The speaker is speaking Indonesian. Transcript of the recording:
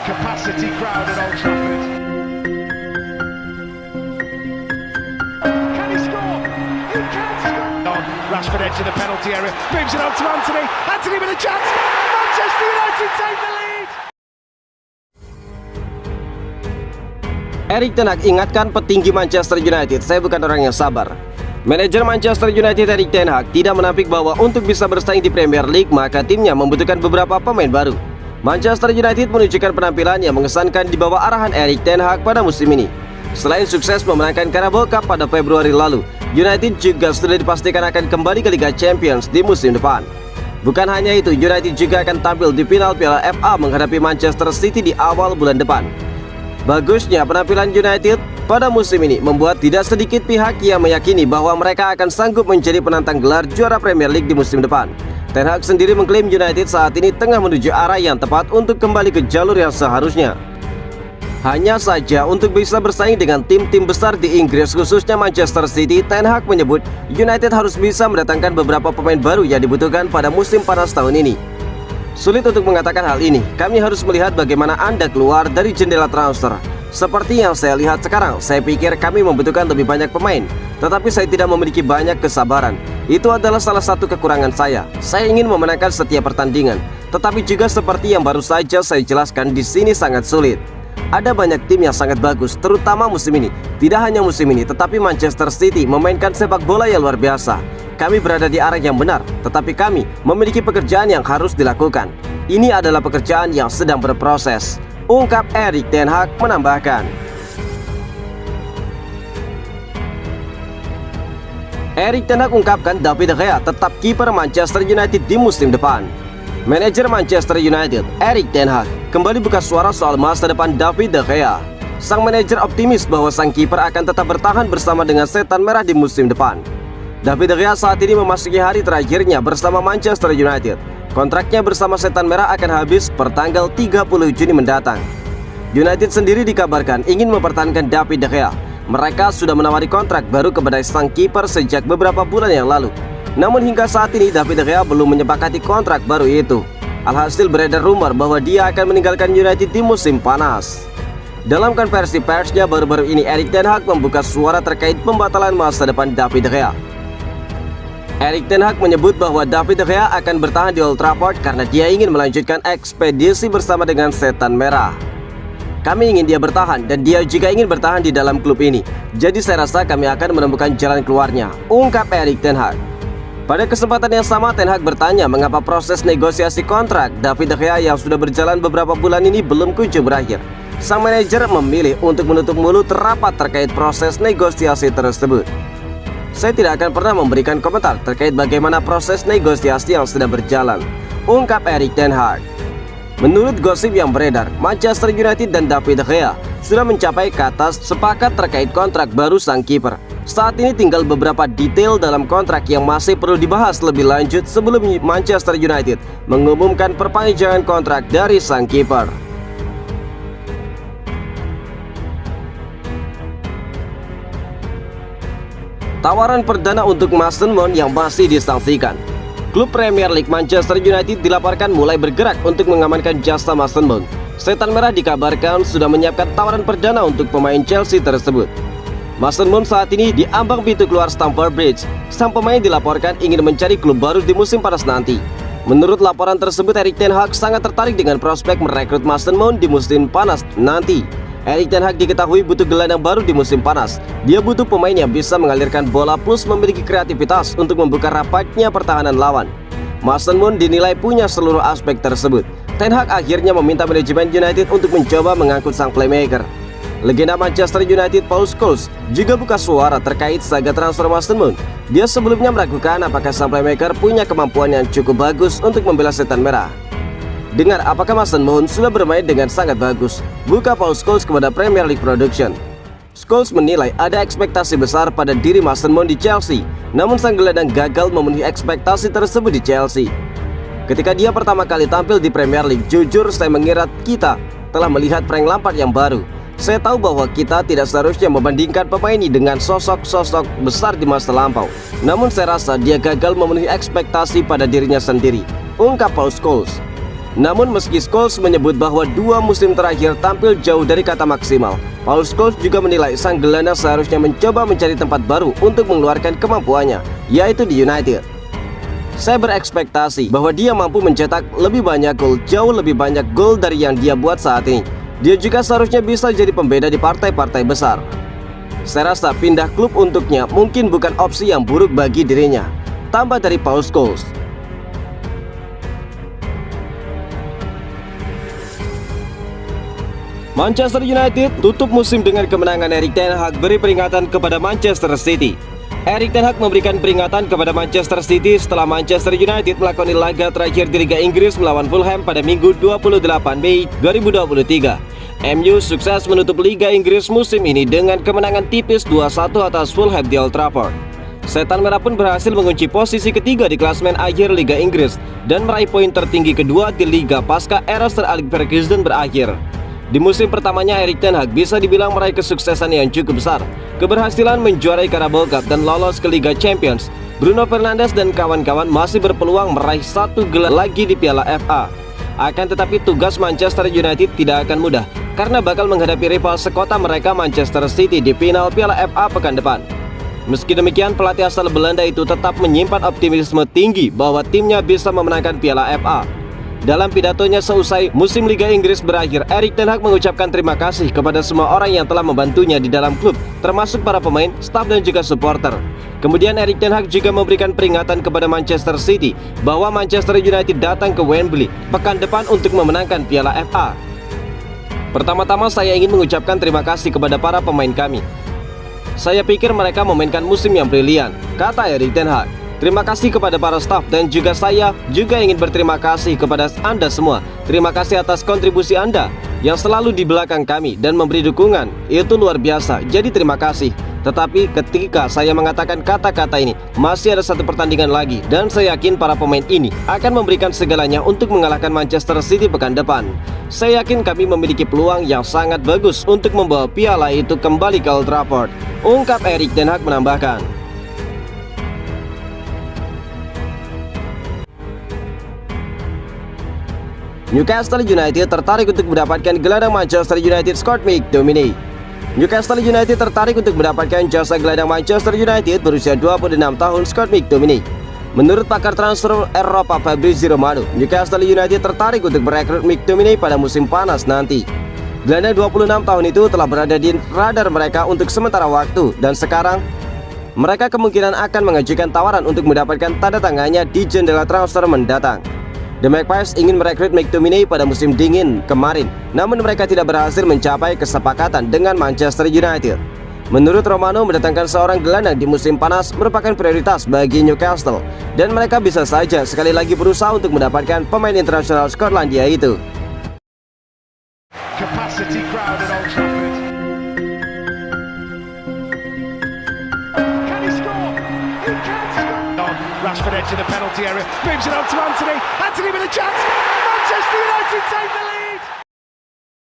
capacity crowd at Old Trafford. Can he score? He can score! Rashford edge of the penalty area, moves it on to Anthony. Anthony with a chance. Manchester United take the lead. Erik ten Hag ingatkan petinggi Manchester United, saya bukan orang yang sabar. Manajer Manchester United Erik ten Hag tidak menampik bahwa untuk bisa bersaing di Premier League maka timnya membutuhkan beberapa pemain baru. Manchester United menunjukkan penampilan yang mengesankan di bawah arahan Erik ten Hag pada musim ini. Selain sukses memenangkan Carabao Cup pada Februari lalu, United juga sudah dipastikan akan kembali ke Liga Champions di musim depan. Bukan hanya itu, United juga akan tampil di final Piala FA menghadapi Manchester City di awal bulan depan. Bagusnya penampilan United pada musim ini membuat tidak sedikit pihak yang meyakini bahwa mereka akan sanggup menjadi penantang gelar juara Premier League di musim depan. Ten Hag sendiri mengklaim United saat ini tengah menuju arah yang tepat untuk kembali ke jalur yang seharusnya. Hanya saja untuk bisa bersaing dengan tim-tim besar di Inggris khususnya Manchester City, Ten Hag menyebut United harus bisa mendatangkan beberapa pemain baru yang dibutuhkan pada musim panas tahun ini. Sulit untuk mengatakan hal ini, kami harus melihat bagaimana Anda keluar dari jendela transfer. Seperti yang saya lihat sekarang, saya pikir kami membutuhkan lebih banyak pemain, tetapi saya tidak memiliki banyak kesabaran. Itu adalah salah satu kekurangan saya. Saya ingin memenangkan setiap pertandingan, tetapi juga seperti yang baru saja saya jelaskan di sini sangat sulit. Ada banyak tim yang sangat bagus, terutama musim ini. Tidak hanya musim ini, tetapi Manchester City memainkan sepak bola yang luar biasa. Kami berada di arah yang benar, tetapi kami memiliki pekerjaan yang harus dilakukan. Ini adalah pekerjaan yang sedang berproses, ungkap Erik ten Hag menambahkan. Erik ten Hag ungkapkan David De Gea tetap kiper Manchester United di musim depan. Manajer Manchester United, Erik ten Hag, kembali buka suara soal masa depan David De Gea. Sang manajer optimis bahwa sang kiper akan tetap bertahan bersama dengan Setan Merah di musim depan. David De Gea saat ini memasuki hari terakhirnya bersama Manchester United. Kontraknya bersama Setan Merah akan habis pertanggal 30 Juni mendatang. United sendiri dikabarkan ingin mempertahankan David De Gea. Mereka sudah menawari kontrak baru kepada sang kiper sejak beberapa bulan yang lalu. Namun hingga saat ini David De Gea belum menyepakati kontrak baru itu. Alhasil beredar rumor bahwa dia akan meninggalkan United di musim panas. Dalam konversi persnya baru-baru ini, Erik ten Hag membuka suara terkait pembatalan masa depan David De Gea. Erik ten Hag menyebut bahwa David De Gea akan bertahan di Old Trafford karena dia ingin melanjutkan ekspedisi bersama dengan Setan Merah. Kami ingin dia bertahan dan dia juga ingin bertahan di dalam klub ini. Jadi saya rasa kami akan menemukan jalan keluarnya, ungkap Erik ten Hag. Pada kesempatan yang sama, Ten Hag bertanya mengapa proses negosiasi kontrak David De Gea yang sudah berjalan beberapa bulan ini belum kunjung berakhir. Sang manajer memilih untuk menutup mulut rapat terkait proses negosiasi tersebut. Saya tidak akan pernah memberikan komentar terkait bagaimana proses negosiasi yang sedang berjalan, ungkap Erik ten Hag. Menurut gosip yang beredar, Manchester United dan David De Gea sudah mencapai kata sepakat terkait kontrak baru sang kiper. Saat ini tinggal beberapa detail dalam kontrak yang masih perlu dibahas lebih lanjut sebelum Manchester United mengumumkan perpanjangan kontrak dari sang kiper. Tawaran perdana untuk Mason Mount yang masih disangsikan. Klub Premier League Manchester United dilaporkan mulai bergerak untuk mengamankan jasa Mason Mount. Setan Merah dikabarkan sudah menyiapkan tawaran perdana untuk pemain Chelsea tersebut. Mason Mount saat ini di ambang pintu keluar Stamford Bridge. Sang pemain dilaporkan ingin mencari klub baru di musim panas nanti. Menurut laporan tersebut, Erik ten Hag sangat tertarik dengan prospek merekrut Mason Mount di musim panas nanti. Erik ten Hag diketahui butuh gelandang baru di musim panas. Dia butuh pemain yang bisa mengalirkan bola plus memiliki kreativitas untuk membuka rapatnya pertahanan lawan. Mason Mount dinilai punya seluruh aspek tersebut. Ten Hag akhirnya meminta manajemen United untuk mencoba mengangkut sang playmaker. Legenda Manchester United Paul Scholes juga buka suara terkait saga transfer Mason Mount. Dia sebelumnya meragukan apakah sang playmaker punya kemampuan yang cukup bagus untuk membela Setan Merah. Dengar apakah Mason Mount sudah bermain dengan sangat bagus, buka Paul Scholes kepada Premier League Production. Scholes menilai ada ekspektasi besar pada diri Mason Mount di Chelsea, namun sang gelandang gagal memenuhi ekspektasi tersebut di Chelsea. Ketika dia pertama kali tampil di Premier League, jujur saya mengira kita telah melihat Frank Lampard yang baru. Saya tahu bahwa kita tidak seharusnya membandingkan pemain ini dengan sosok-sosok besar di masa lampau. Namun saya rasa dia gagal memenuhi ekspektasi pada dirinya sendiri, ungkap Paul Scholes. Namun meski Scholes menyebut bahwa 2 musim terakhir tampil jauh dari kata maksimal, Paul Scholes juga menilai sang gelandang seharusnya mencoba mencari tempat baru untuk mengeluarkan kemampuannya, yaitu di United. Saya berekspektasi bahwa dia mampu mencetak lebih banyak gol, jauh lebih banyak gol dari yang dia buat saat ini. Dia juga seharusnya bisa jadi pembeda di partai-partai besar. Saya rasa pindah klub untuknya mungkin bukan opsi yang buruk bagi dirinya. Tambah dari Paul Scholes. Manchester United tutup musim dengan kemenangan. Erik ten Hag beri peringatan kepada Manchester City. Erik ten Hag memberikan peringatan kepada Manchester City setelah Manchester United melakoni laga terakhir di Liga Inggris melawan Fulham pada Minggu 28 Mei 2023. MU sukses menutup Liga Inggris musim ini dengan kemenangan tipis 2-1 atas Fulham di Old Trafford. Setan Merah pun berhasil mengunci posisi ketiga di klasemen akhir Liga Inggris dan meraih poin tertinggi kedua di Liga pasca era Sir Alex Ferguson berakhir. Di musim pertamanya, Erik ten Hag bisa dibilang meraih kesuksesan yang cukup besar. Keberhasilan menjuarai Carabao Cup dan lolos ke Liga Champions. Bruno Fernandes dan kawan-kawan masih berpeluang meraih 1 gelar lagi di Piala FA. Akan tetapi tugas Manchester United tidak akan mudah, karena bakal menghadapi rival sekota mereka Manchester City di final Piala FA pekan depan. Meski demikian, pelatih asal Belanda itu tetap menyimpan optimisme tinggi bahwa timnya bisa memenangkan Piala FA. Dalam pidatonya seusai musim Liga Inggris berakhir, Erik ten Hag mengucapkan terima kasih kepada semua orang yang telah membantunya di dalam klub, termasuk para pemain, staf dan juga supporter. Kemudian Erik ten Hag juga memberikan peringatan kepada Manchester City bahwa Manchester United datang ke Wembley pekan depan untuk memenangkan Piala FA. Pertama-tama saya ingin mengucapkan terima kasih kepada para pemain kami. Saya pikir mereka memainkan musim yang brilian, kata Erik ten Hag. Terima kasih kepada para staf dan juga saya juga ingin berterima kasih kepada Anda semua. Terima kasih atas kontribusi Anda yang selalu di belakang kami dan memberi dukungan. Itu luar biasa, jadi terima kasih. Tetapi ketika saya mengatakan kata-kata ini, masih ada 1 pertandingan lagi dan saya yakin para pemain ini akan memberikan segalanya untuk mengalahkan Manchester City pekan depan. Saya yakin kami memiliki peluang yang sangat bagus untuk membawa piala itu kembali ke Old Trafford, ungkap Erik ten Hag menambahkan. Newcastle United tertarik untuk mendapatkan gelandang Manchester United Scott McTominay. Newcastle United tertarik untuk mendapatkan jasa gelandang Manchester United berusia 26 tahun Scott McTominay. Menurut pakar transfer Eropa Fabrizio Romano, Newcastle United tertarik untuk merekrut McTominay pada musim panas nanti. Gelandang 26 tahun itu telah berada di radar mereka untuk sementara waktu dan sekarang mereka kemungkinan akan mengajukan tawaran untuk mendapatkan tanda tangannya di jendela transfer mendatang. The Magpies ingin merekrut McTominay pada musim dingin kemarin, namun mereka tidak berhasil mencapai kesepakatan dengan Manchester United. Menurut Romano, mendatangkan seorang gelandang di musim panas merupakan prioritas bagi Newcastle, dan mereka bisa saja sekali lagi berusaha untuk mendapatkan pemain internasional Skotlandia itu. Capacity crowd at Old Trafford. Can he score? He can score. Rashford edge in the penalty area, moves it on to Anthony. Anthony with a chance. Manchester United take the lead.